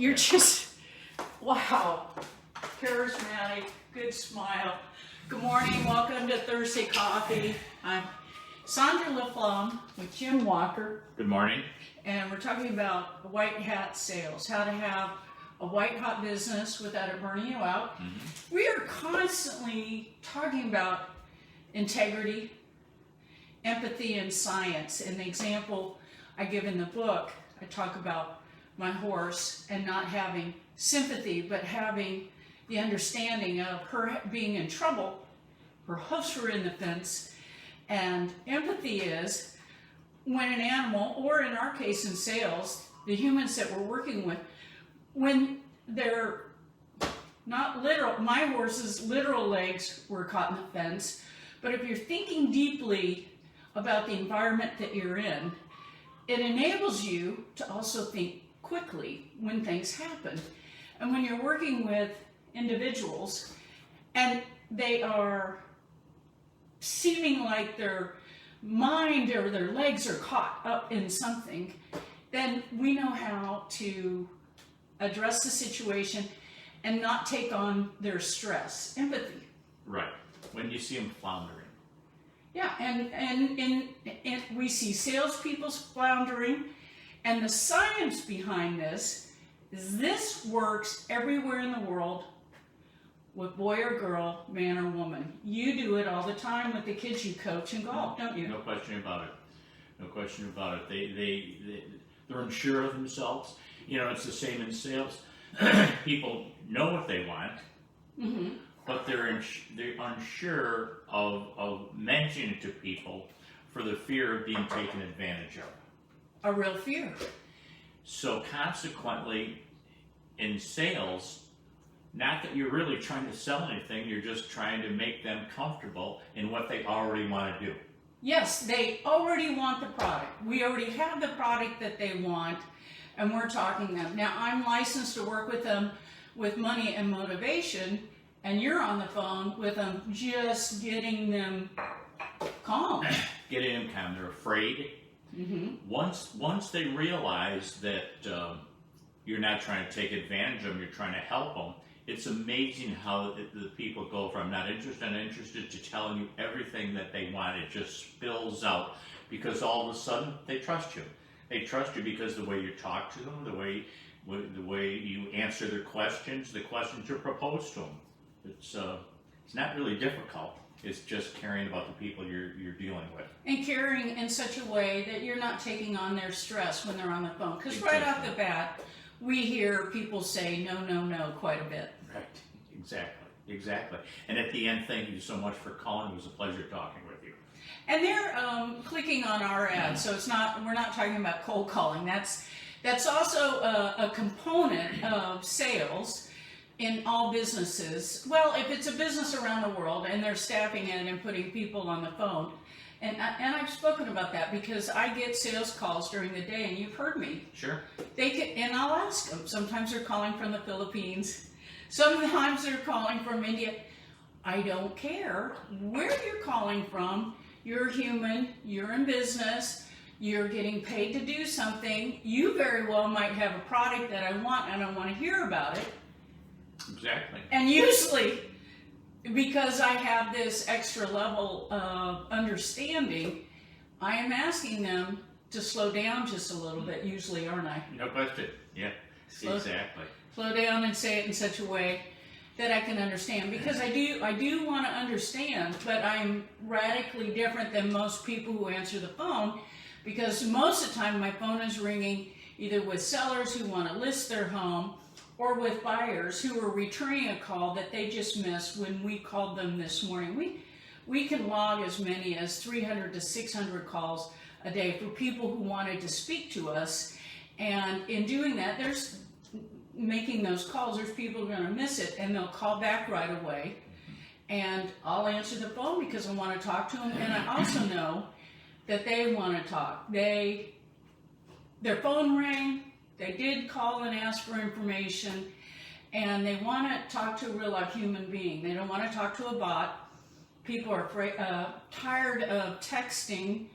You're just, wow, charismatic, good smile. Good morning, welcome to Thursday Coffee. I'm Sandra LaFlamme with Jim Walker. Good morning. And we're talking about white hat sales, how to have a white hot business without it burning you out. Mm-hmm. We are constantly talking about integrity, empathy, and science. And the example I give in the book, I talk about my horse and not having sympathy, but having the understanding of her being in trouble. Her hoofs were in the fence. And empathy is when an animal, or in our case in sales, the humans that we're working with, when they're not literal, my horse's literal legs were caught in the fence, but if you're thinking deeply about the environment that you're in, it enables you to also think quickly when things happen. And when you're working with individuals and they are seeming like their mind or their legs are caught up in something, then we know how to address the situation and not take on their stress. Empathy. Right. When you see them floundering. Yeah, and we see salespeople floundering, and the science behind this is this works everywhere in the world with boy or girl, man or woman. You do it all the time with the kids you coach in golf, don't you? No question about it. No question about it. They're unsure of themselves. You know, it's the same in sales. People know what they want, mm-hmm. but they're unsure of mentioning it to people for the fear of being taken advantage of. A real fear. So consequently, in sales, not that you're really trying to sell anything, you're just trying to make them comfortable in what they already want to do. Yes, they already want the product. We already have the product that they want, and we're talking them. Now, I'm licensed to work with them with money and motivation, and you're on the phone with them just getting them calm. Getting them calm. They're afraid. Mm-hmm. Once they realize that you're not trying to take advantage of them, you're trying to help them, it's amazing how the people go from not interested to telling you everything that they want. It just spills out because all of a sudden they trust you. They trust you because the way you talk to them, the way you answer their questions, the questions you propose to them. It's not really difficult. It's just caring about the people you're dealing with. And caring in such a way that you're not taking on their stress when they're on the phone. Because right off the bat, we hear people say no quite a bit. Right. Exactly. And at the end, thank you so much for calling. It was a pleasure talking with you. And they're clicking on our ad, so we're not talking about cold calling. That's also a component of sales in all businesses. Well, if it's a business around the world and they're staffing it and putting people on the phone, and I've spoken about that because I get sales calls during the day, and you've heard me. Sure. And I'll ask them. Sometimes they're calling from the Philippines. Sometimes they're calling from India. I don't care where you're calling from. You're human. You're in business. You're getting paid to do something. You very well might have a product that I want, and I want to hear about it. Exactly. And usually, because I have this extra level of understanding, I am asking them to slow down just a little bit, usually, aren't I? No question. Yeah, exactly. Slow down and say it in such a way that I can understand. Because I do want to understand, but I'm radically different than most people who answer the phone, because most of the time my phone is ringing either with sellers who want to list their home, or with buyers who are returning a call that they just missed when we called them this morning. We can log as many as 300 to 600 calls a day for people who wanted to speak to us. And in doing that, there's making those calls, there's people who are going to miss it, and they'll call back right away. And I'll answer the phone because I want to talk to them. And I also know that they want to talk. Their phone rang. They did call and ask for information, and they want to talk to a real life human being. They don't want to talk to a bot. People are tired of texting.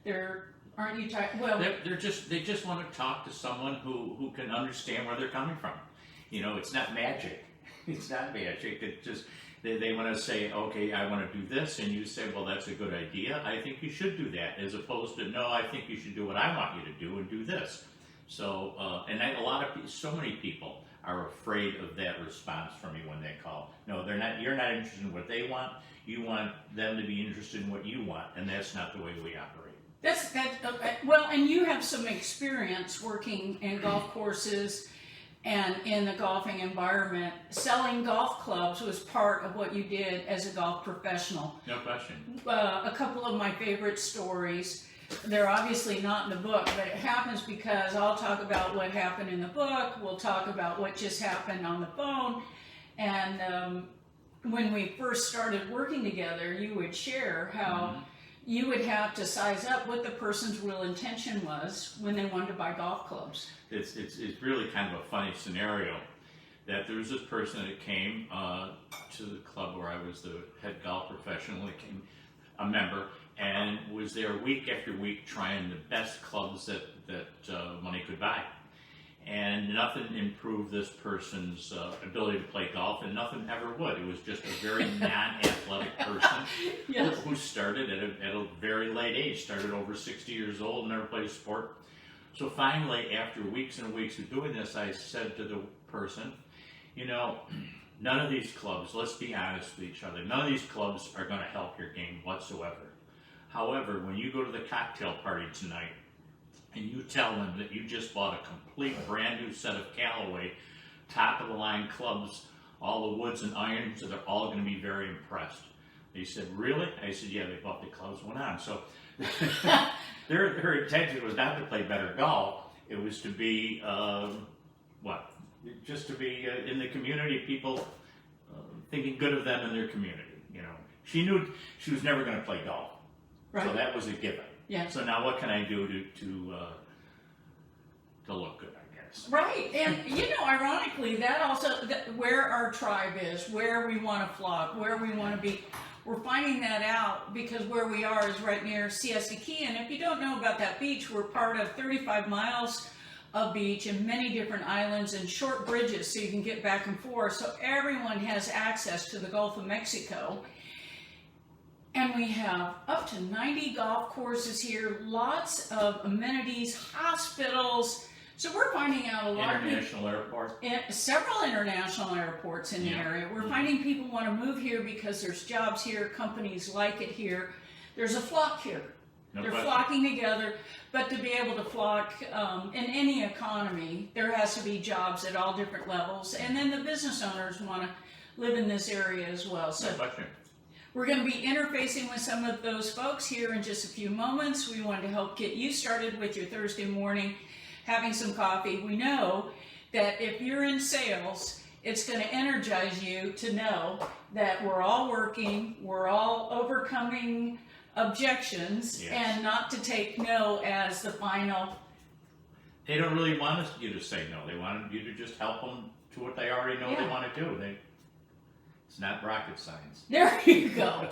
They're Aren't you tired? Well, They just want to talk to someone who can understand where they're coming from. You know, it's not magic. It's not magic. It just they want to say, okay, I want to do this, and you say, well, that's a good idea. I think you should do that, as opposed to, no, I think you should do what I want you to do and do this. So, so many people are afraid of that response from you when they call. No, they're not. You're not interested in what they want. You want them to be interested in what you want, and that's not the way we operate. that's okay. Well, and you have some experience working in golf courses and in the golfing environment. Selling golf clubs was part of what you did as a golf professional. No question. A couple of my favorite stories, they're obviously not in the book, but it happens because I'll talk about what happened in the book, we'll talk about what just happened on the phone, and when we first started working together, you would share how you would have to size up what the person's real intention was when they wanted to buy golf clubs. It's really kind of a funny scenario that there was this person that came to the club where I was the head golf professional, that came a member, and was there week after week trying the best clubs that money could buy. And nothing improved this person's ability to play golf, and nothing ever would. It was just a very non-athletic person Yes. who started at a very late age, started over 60 years old, never played a sport. So finally, after weeks and weeks of doing this, I said to the person, you know, none of these clubs, let's be honest with each other, none of these clubs are going to help your game whatsoever. However, when you go to the cocktail party tonight and you tell them that you just bought a complete brand new set of Callaway, top of the line clubs, all the woods and irons, so they're all going to be very impressed. They said, really? I said, yeah, they bought the clubs, went on. So their intention was not to play better golf. It was to be, just to be in the community, people thinking good of them in their community. You know, she knew she was never going to play golf. Right. So that was a given. Yeah. So now what can I do to look good, I guess? Right, and you know, ironically, that also, where our tribe is, where we want to flock, where we want to be, we're finding that out because where we are is right near Siesta Key, and if you don't know about that beach, we're part of 35 miles of beach and many different islands and short bridges so you can get back and forth, so everyone has access to the Gulf of Mexico. And we have up to 90 golf courses here, lots of amenities, hospitals. So we're finding out a lot International airport. Several international airports in the area. We're finding people want to move here because there's jobs here, companies like it here. There's a flock here. No They're question. flocking together, but to be able to flock in any economy, there has to be jobs at all different levels. And then the business owners want to live in this area as well. So No question. we're going to be interfacing with some of those folks here in just a few moments. We wanted to help get you started with your Thursday morning, having some coffee. We know that if you're in sales, it's going to energize you to know that we're all working, we're all overcoming objections, Yes. and not to take no as the final. They don't really want you to say no. They want you to just help them to what they already know they want to do. It's not rocket science. There you go.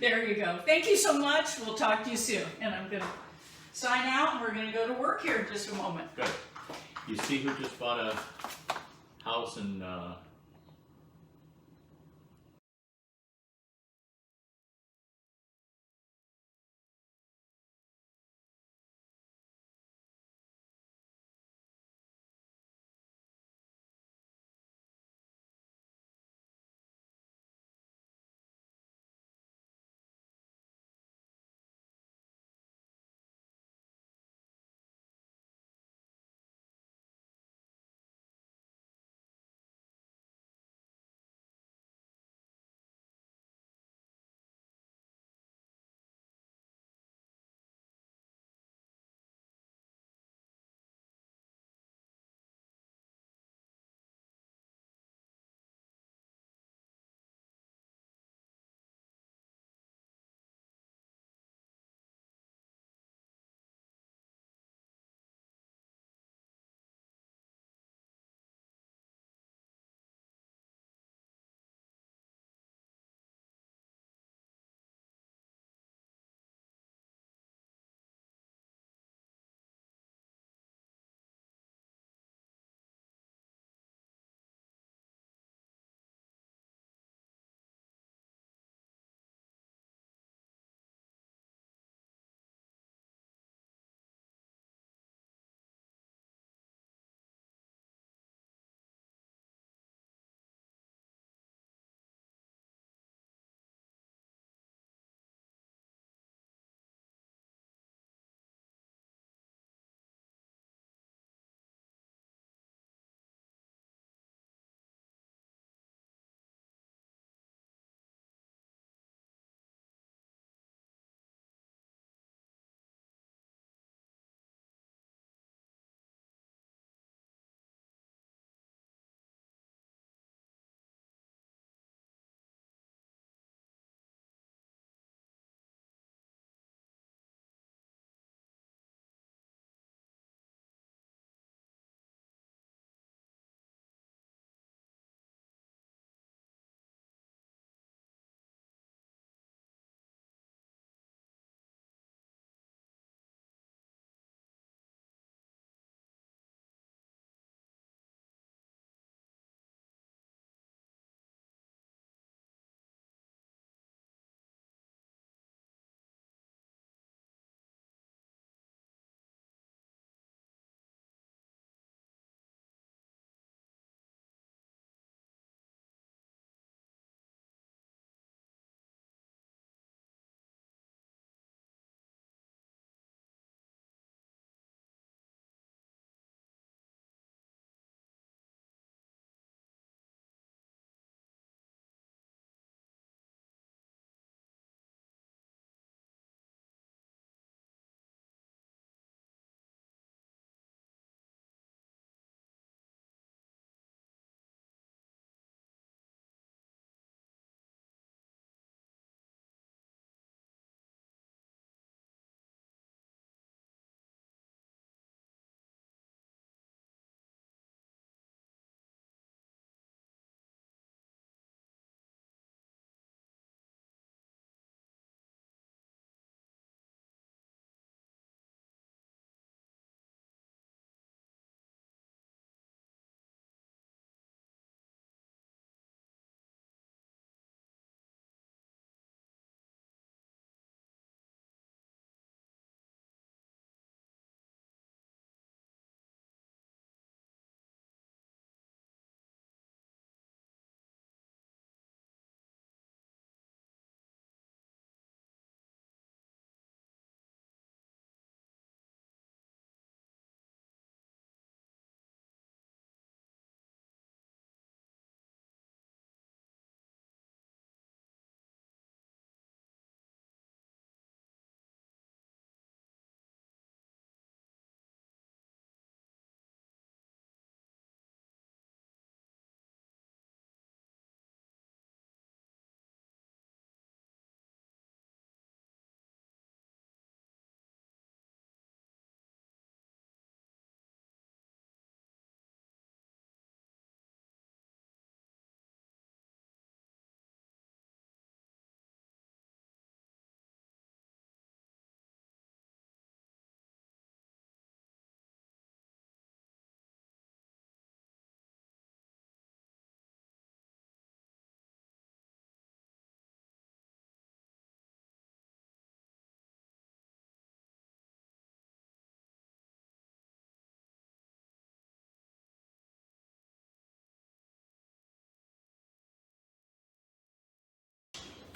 There you go. Thank you so much. We'll talk to you soon. And I'm going to sign out, and we're going to go to work here in just a moment. Good. You see who just bought a house in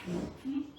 Mhm.